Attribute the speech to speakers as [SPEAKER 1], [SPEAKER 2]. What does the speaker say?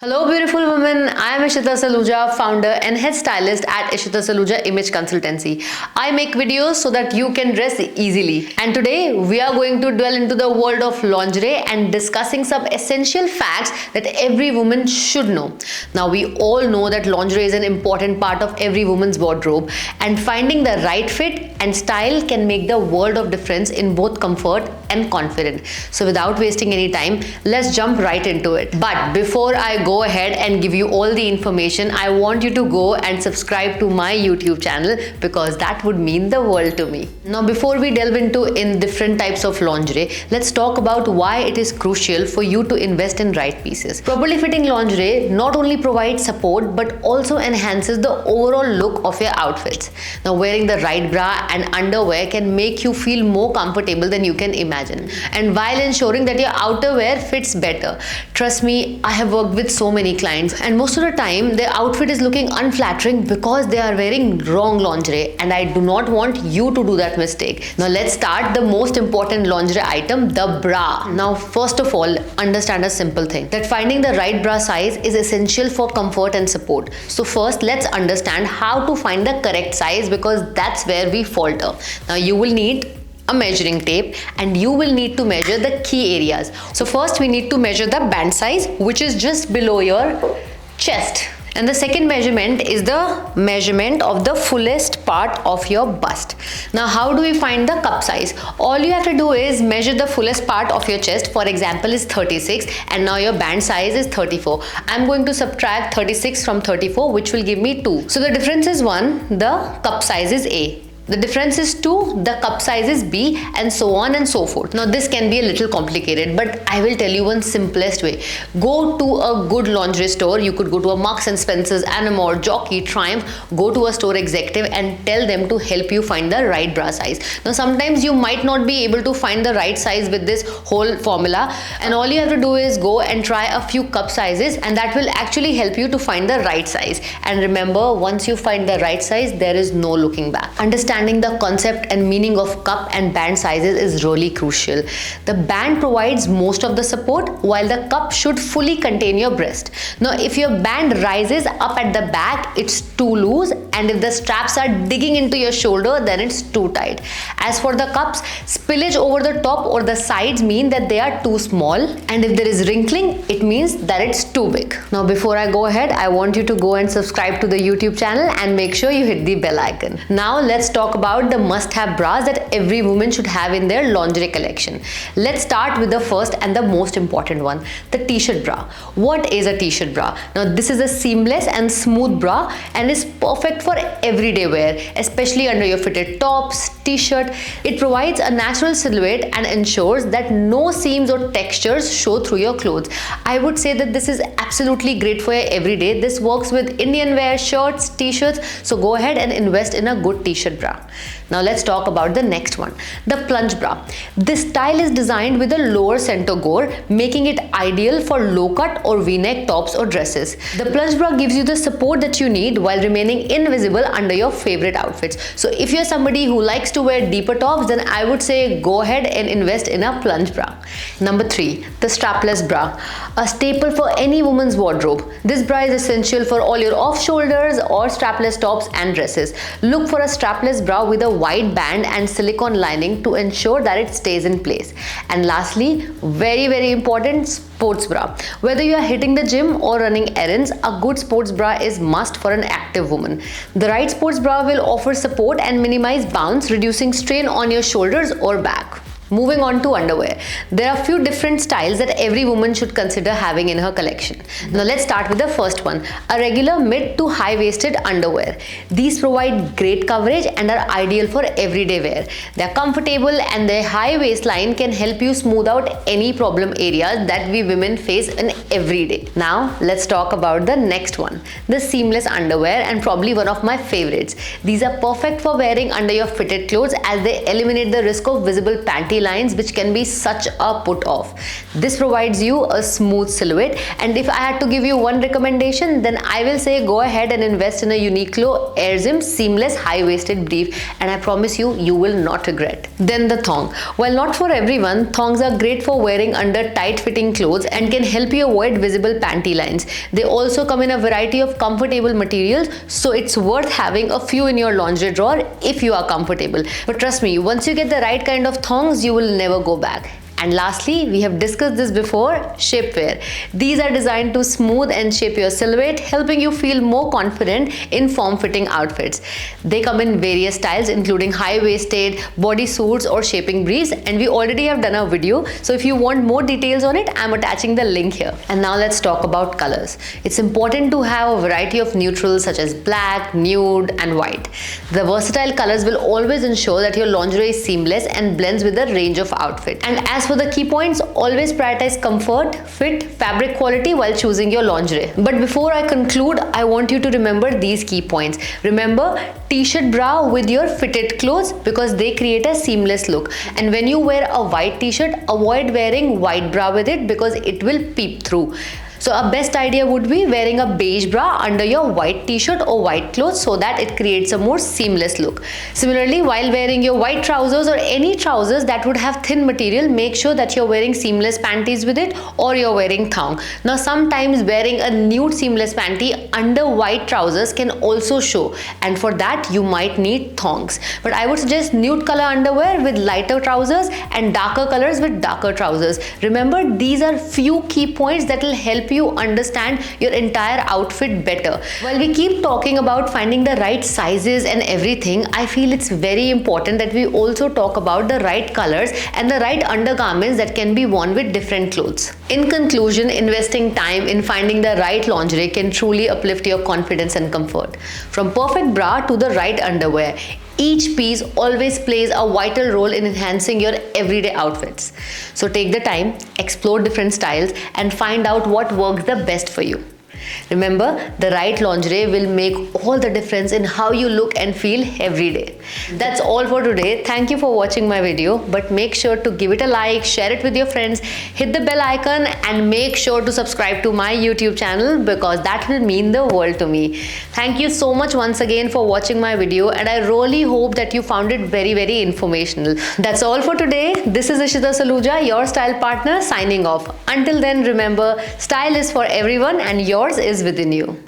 [SPEAKER 1] Hello beautiful women, I am Ishita Saluja, founder and head stylist at Ishita Saluja Image Consultancy. I make videos so that you can dress easily. And today we are going to dwell into the world of lingerie and discussing some essential facts that every woman should know. Now we all know that lingerie is an important part of every woman's wardrobe, and finding the right fit and style can make the world of difference in both comfort and confidence. So without wasting any time, let's jump right into it. But before I go ahead and give you all the information, I want you to go and subscribe to my YouTube channel because that would mean the world to me. Now before we delve into different types of lingerie, let's talk about why it is crucial for you to invest in right pieces. Properly fitting lingerie not only provides support but also enhances the overall look of your outfits. Now wearing the right bra and underwear can make you feel more comfortable than you can imagine, and while ensuring that your outerwear fits better. Trust me, I have worked with so many clients, and most of the time their outfit is looking unflattering because they are wearing wrong lingerie, and I do not want you to do that mistake. Now let's start the most important lingerie item, the bra. Now first of all, understand a simple thing, that finding the right bra size is essential for comfort and support. So first let's understand how to find the correct size, because that's where we falter. Now you will need a measuring tape and you will need to measure the key areas. So first we need to measure the band size, which is just below your chest. And the second measurement is the measurement of the fullest part of your bust. Now how do we find the cup size? All you have to do is measure the fullest part of your chest. For example is 36, and now your band size is 34. I'm going to subtract 36 from 34, which will give me 2. So the difference is 1, the cup size is A. The difference is 2, the cup size is B, and so on and so forth. Now this can be a little complicated, but I will tell you one simplest way. Go to a good lingerie store. You could go to a Marks and Spencer's, Anamore, Jockey, Triumph. Go to a store executive and tell them to help you find the right bra size. Now sometimes you might not be able to find the right size with this whole formula, and all you have to do is go and try a few cup sizes, and that will actually help you to find the right size. And remember, once you find the right size, there is no looking back. Understanding the concept and meaning of cup and band sizes is really crucial. The band provides most of the support, while the cup should fully contain your breast. Now if your band rises up at the back, it's too loose, and if the straps are digging into your shoulder, then it's too tight. As for the cups, spillage over the top or the sides mean that they are too small, and if there is wrinkling, it means that it's too big. Now before I go ahead, I want you to go and subscribe to the YouTube channel and make sure you hit the bell icon. Now let's talk about the must-have bras that every woman should have in their lingerie collection. Let's start with the first and the most important one, the T-shirt bra. What is a T-shirt bra? Now this is a seamless and smooth bra and is perfect for everyday wear, especially under your fitted tops, T-shirt. It provides a natural silhouette and ensures that no seams or textures show through your clothes. I would say that this is absolutely great for your everyday. This works with Indian wear, shirts, T-shirts, so go ahead and invest in a good T-shirt bra. Now let's talk about the next one, the plunge bra. This style is designed with a lower center gore, making it ideal for low-cut or V-neck tops or dresses. The plunge bra gives you the support that you need while remaining invisible under your favorite outfits. So if you're somebody who likes to wear deeper tops, then I would say go ahead and invest in a plunge bra. Number 3, the strapless bra, a staple for any woman's wardrobe. This bra is essential for all your off-shoulders or strapless tops and dresses. Look for a strapless bra with a wide band and silicone lining to ensure that it stays in place. And lastly, very important, sports bra. Whether you are hitting the gym or running errands, a good sports bra is must for an active woman. The right sports bra will offer support and minimize bounce, reducing strain on your shoulders or back. Moving on to underwear. There are a few different styles that every woman should consider having in her collection. Now let's start with the first one, a regular mid to high-waisted underwear. These provide great coverage and are ideal for everyday wear. They are comfortable and their high waistline can help you smooth out any problem areas that we women face in every day. Now let's talk about the next one, the seamless underwear, and probably one of my favorites. These are perfect for wearing under your fitted clothes as they eliminate the risk of visible panty panty lines, which can be such a put off. This provides you a smooth silhouette, and if I had to give you one recommendation, then I will say go ahead and invest in a Uniqlo Air Zim seamless high-waisted brief, and I promise you, you will not regret. Then the thong. While not for everyone, thongs are great for wearing under tight-fitting clothes and can help you avoid visible panty lines. They also come in a variety of comfortable materials, so it's worth having a few in your lingerie drawer if you are comfortable. But trust me, once you get the right kind of thongs, you will never go back. And lastly, we have discussed this before, shapewear. These are designed to smooth and shape your silhouette, helping you feel more confident in form-fitting outfits. They come in various styles, including high-waisted, bodysuits or shaping briefs, and we already have done a video. So if you want more details on it, I'm attaching the link here. And now let's talk about colors. It's important to have a variety of neutrals such as black, nude, and white. The versatile colors will always ensure that your lingerie is seamless and blends with the range of outfit. And as for the key points, always prioritize comfort, fit, fabric quality while choosing your lingerie. But before I conclude, I want you to remember these key points. Remember, T-shirt bra with your fitted clothes because they create a seamless look. And when you wear a white T-shirt, avoid wearing white bra with it because it will peep through. So a best idea would be wearing a beige bra under your white t-shirt or white clothes so that it creates a more seamless look. Similarly, while wearing your white trousers or any trousers that would have thin material, make sure that you're wearing seamless panties with it or you're wearing thong. Now sometimes wearing a nude seamless panty under white trousers can also show, and for that you might need thongs. But I would suggest nude color underwear with lighter trousers and darker colors with darker trousers. Remember, these are few key points that will help you understand your entire outfit better. While we keep talking about finding the right sizes and everything, I feel it's very important that we also talk about the right colors and the right undergarments that can be worn with different clothes. In conclusion, investing time in finding the right lingerie can truly uplift your confidence and comfort. From perfect bra to the right underwear, each piece always plays a vital role in enhancing your everyday outfits. So take the time, explore different styles, and find out what works the best for you. Remember, the right lingerie will make all the difference in how you look and feel every day. That's all for today. Thank you for watching my video, but make sure to give it a like, share it with your friends, hit the bell icon, and make sure to subscribe to my YouTube channel because that will mean the world to me. Thank you so much once again for watching my video, and I really hope that you found it very, very informational. That's all for today. This is Ishita Saluja, your style partner, signing off. Until then, remember, style is for everyone and yours is within you.